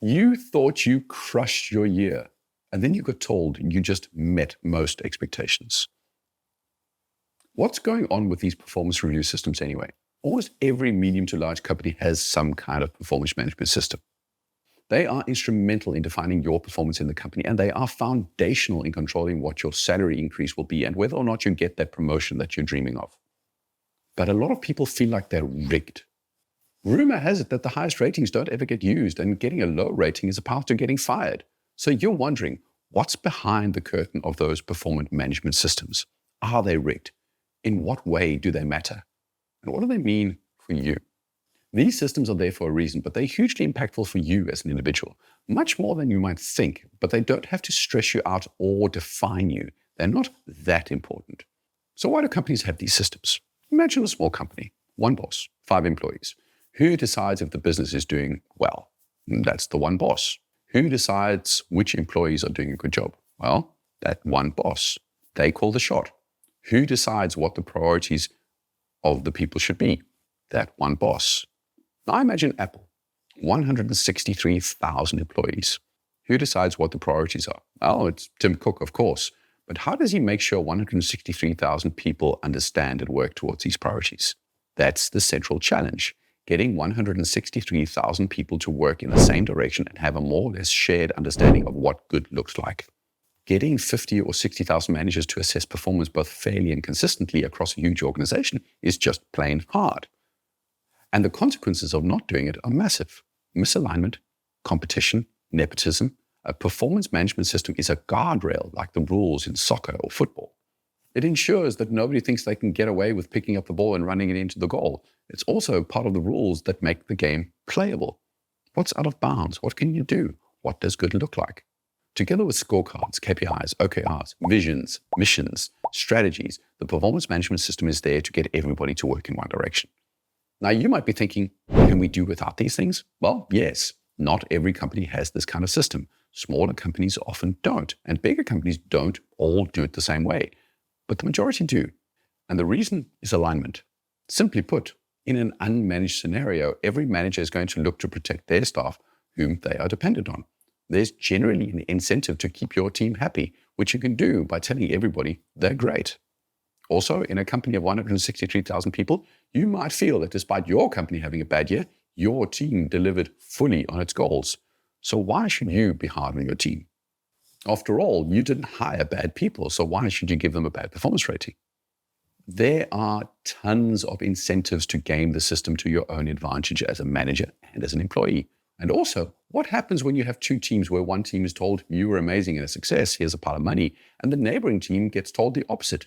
You thought you crushed your year, and then you got told you just met most expectations. What's going on with these performance review systems anyway? Almost every medium to large company has some kind of performance management system. They are instrumental in defining your performance in the company, and they are foundational in controlling what your salary increase will be and whether or not you get that promotion that you're dreaming of. But a lot of people feel like they're rigged. Rumor has it that the highest ratings don't ever get used, and getting a low rating is a path to getting fired. So you're wondering, what's behind the curtain of those performance management systems? Are they rigged? In what way do they matter? And what do they mean for you? These systems are there for a reason, but they're hugely impactful for you as an individual, much more than you might think, but they don't have to stress you out or define you. They're not that important. So why do companies have these systems? Imagine a small company, one boss, 5 employees. Who decides if the business is doing well? That's the one boss. Who decides which employees are doing a good job? Well, that one boss. They call the shot. Who decides what the priorities of the people should be? That one boss. Now imagine Apple, 163,000 employees. Who decides what the priorities are? Well, it's Tim Cook, of course. But how does he make sure 163,000 people understand and work towards these priorities? That's the central challenge. Getting 163,000 people to work in the same direction and have a more or less shared understanding of what good looks like. Getting 50 or 60,000 managers to assess performance both fairly and consistently across a huge organization is just plain hard. And the consequences of not doing it are massive. Misalignment, competition, nepotism. A performance management system is a guardrail like the rules in soccer or football. It ensures that nobody thinks they can get away with picking up the ball and running it into the goal. It's also part of the rules that make the game playable. What's out of bounds? What can you do? What does good look like? Together with scorecards, KPIs, OKRs, visions, missions, strategies, the performance management system is there to get everybody to work in one direction. Now, you might be thinking, can we do without these things? Well, yes. Not every company has this kind of system. Smaller companies often don't, and bigger companies don't all do it the same way. But the majority do. And the reason is alignment. Simply put, in an unmanaged scenario, every manager is going to look to protect their staff whom they are dependent on. There's generally an incentive to keep your team happy, which you can do by telling everybody they're great. Also, in a company of 163,000 people, you might feel that despite your company having a bad year, your team delivered fully on its goals. So why should you be hard on your team? After all, you didn't hire bad people, so why should you give them a bad performance rating? There are tons of incentives to game the system to your own advantage as a manager and as an employee. And also, what happens when you have two teams where one team is told you were amazing and a success, here's a pile of money, and the neighboring team gets told the opposite?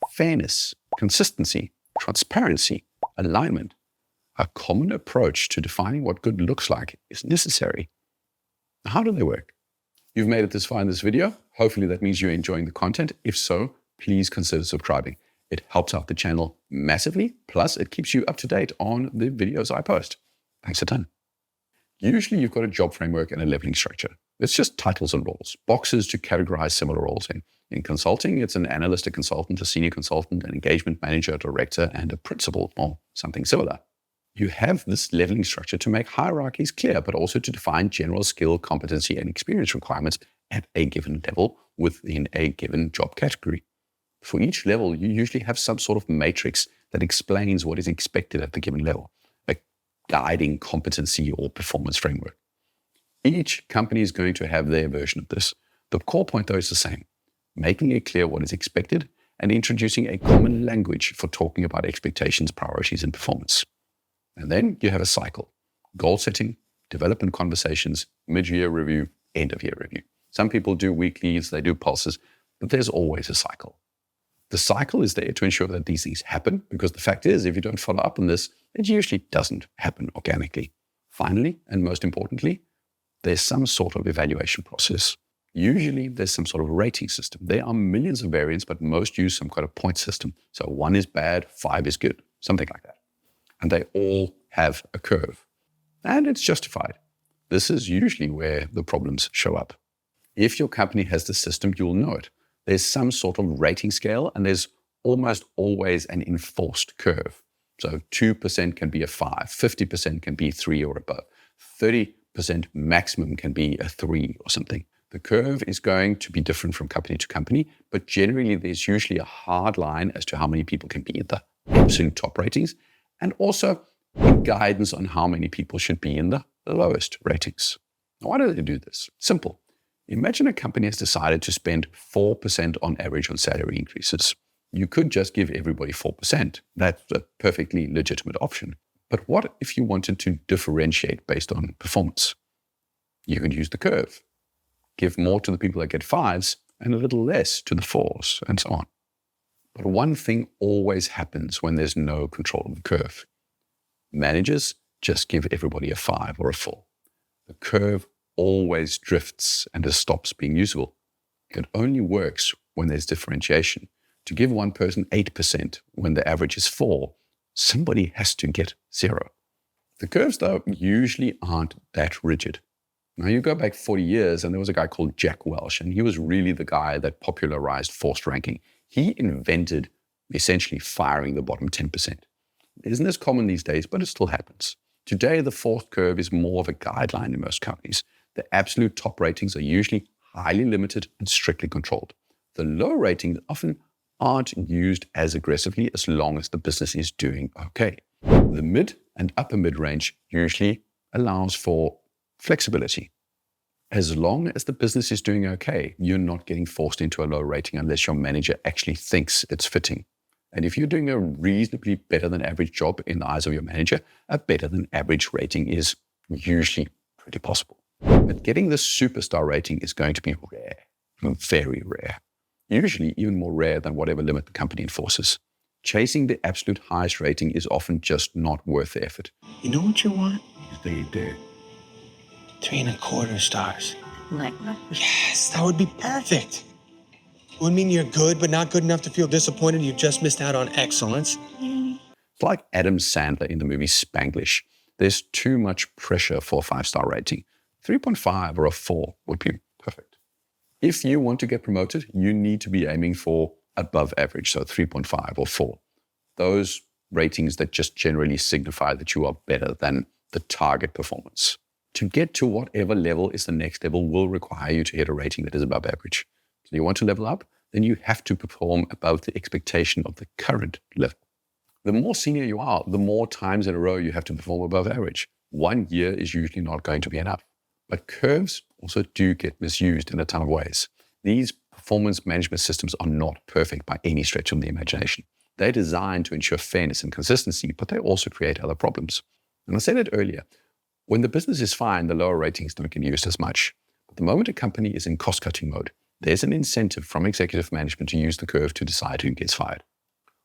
Fairness, consistency, transparency, alignment. A common approach to defining what good looks like is necessary. How do they work? You've made it this far in this video. Hopefully that means you're enjoying the content. If so, please consider subscribing. It helps out the channel massively, plus it keeps you up to date on the videos I post. Thanks a ton. Usually you've got a job framework and a leveling structure. It's just titles and roles, boxes to categorize similar roles in. In consulting, it's an analyst, a consultant, a senior consultant, an engagement manager, a director, and a principal, or something similar. You have this leveling structure to make hierarchies clear, but also to define general skill, competency, and experience requirements at a given level within a given job category. For each level, you usually have some sort of matrix that explains what is expected at the given level, a guiding competency or performance framework. Each company is going to have their version of this. The core point, though, is the same, making it clear what is expected and introducing a common language for talking about expectations, priorities, and performance. And then you have a cycle: goal setting, development conversations, mid-year review, end-of-year review. Some people do weeklies, they do pulses, but there's always a cycle. The cycle is there to ensure that these things happen, because the fact is, if you don't follow up on this, it usually doesn't happen organically. Finally, and most importantly, there's some sort of evaluation process. Usually there's some sort of rating system. There are millions of variants, but most use some kind of point system. So 1 is bad, 5 is good, something like that. And they all have a curve. And it's justified. This is usually where the problems show up. If your company has the system, you'll know it. There's some sort of rating scale, and there's almost always an enforced curve. So 2% can be a 5, 50% can be 3 or above, 30% 5% maximum can be a 3 or something. The curve is going to be different from company to company, but generally there's usually a hard line as to how many people can be in the absolute top ratings, and also guidance on how many people should be in the lowest ratings. Now, why do they do this? Simple. Imagine a company has decided to spend 4% on average on salary increases. You could just give everybody 4%. That's a perfectly legitimate option. But what if you wanted to differentiate based on performance? You could use the curve. Give more to the people that get 5s and a little less to the 4s, and so on. But one thing always happens when there's no control of the curve. Managers just give everybody a 5 or a 4. The curve always drifts and it stops being usable. It only works when there's differentiation. To give one person 8% when the average is 4, somebody has to get 0. The curves, though, usually aren't that rigid. Now, you go back 40 years, and there was a guy called Jack Welch, and he was really the guy that popularized forced ranking. He invented essentially firing the bottom 10%. It isn't as common these days, but it still happens. Today, the forced curve is more of a guideline in most companies. The absolute top ratings are usually highly limited and strictly controlled. The low ratings often aren't used as aggressively as long as the business is doing okay. The mid and upper mid-range usually allows for flexibility. As long as the business is doing okay, you're not getting forced into a low rating unless your manager actually thinks it's fitting. And if you're doing a reasonably better than average job in the eyes of your manager, a better than average rating is usually pretty possible. But getting the superstar rating is going to be rare, very rare. Usually even more rare than whatever limit the company enforces. Chasing the absolute highest rating is often just not worth the effort. You know what you want? They do. 3.25 stars. Like that? Yes, that would be perfect. It would mean you're good, but not good enough to feel disappointed you just missed out on excellence. It's like Adam Sandler in the movie Spanglish. There's too much pressure for a 5-star rating. 3.5 or a 4 would be perfect. If you want to get promoted, you need to be aiming for above average, so 3.5 or 4. Those ratings that just generally signify that you are better than the target performance. To get to whatever level is the next level will require you to hit a rating that is above average. So you want to level up, then you have to perform above the expectation of the current level. The more senior you are, the more times in a row you have to perform above average. 1 year is usually not going to be enough. But curves also do get misused in a ton of ways. These performance management systems are not perfect by any stretch of the imagination. They're designed to ensure fairness and consistency, but they also create other problems. And I said it earlier, when the business is fine, the lower ratings don't get used as much. But the moment a company is in cost-cutting mode, there's an incentive from executive management to use the curve to decide who gets fired.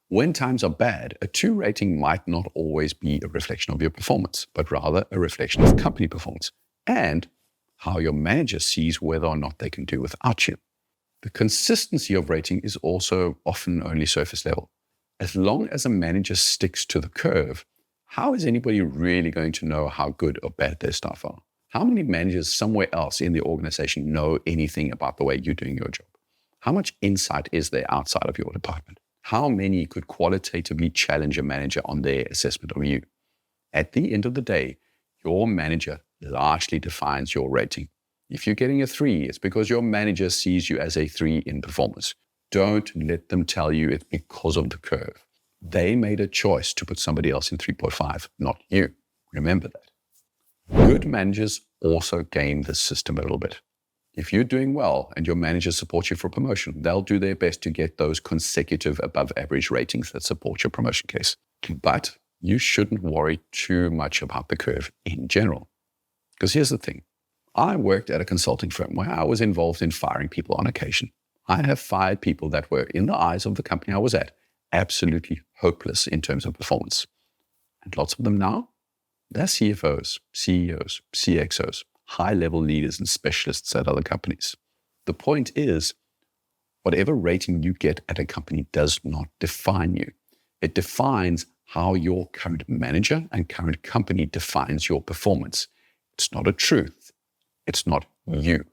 When times are bad, a 2 rating might not always be a reflection of your performance, but rather a reflection of company performance and how your manager sees whether or not they can do without you. The consistency of rating is also often only surface level. As long as a manager sticks to the curve, how is anybody really going to know how good or bad their staff are? How many managers somewhere else in the organization know anything about the way you're doing your job? How much insight is there outside of your department? How many could qualitatively challenge a manager on their assessment of you? At the end of the day, your manager largely defines your rating. If you're getting a 3, it's because your manager sees you as a 3 in performance. Don't let them tell you it's because of the curve. They made a choice to put somebody else in 3.5, not you. Remember that. Good managers also game this system a little bit. If you're doing well and your manager supports you for promotion, they'll do their best to get those consecutive above average ratings that support your promotion case. But you shouldn't worry too much about the curve in general. Because here's the thing. I worked at a consulting firm where I was involved in firing people on occasion. I have fired people that were, in the eyes of the company I was at, absolutely hopeless in terms of performance. And lots of them now, they're CFOs, CEOs, CXOs, high-level leaders and specialists at other companies. The point is, whatever rating you get at a company does not define you. It defines how your current manager and current company defines your performance. It's not a truth. It's not you.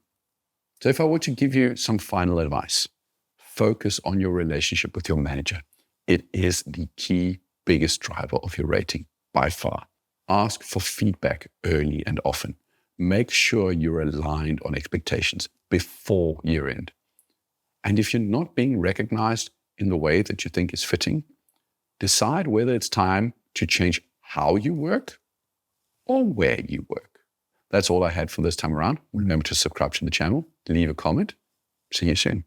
So if I were to give you some final advice, focus on your relationship with your manager. It is the key biggest driver of your rating by far. Ask for feedback early and often. make sure you're aligned on expectations before year end. And if you're not being recognized in the way that you think is fitting, decide whether it's time to change how you work or where you work. That's all I had for this time around. Remember to subscribe to the channel, leave a comment. See you soon.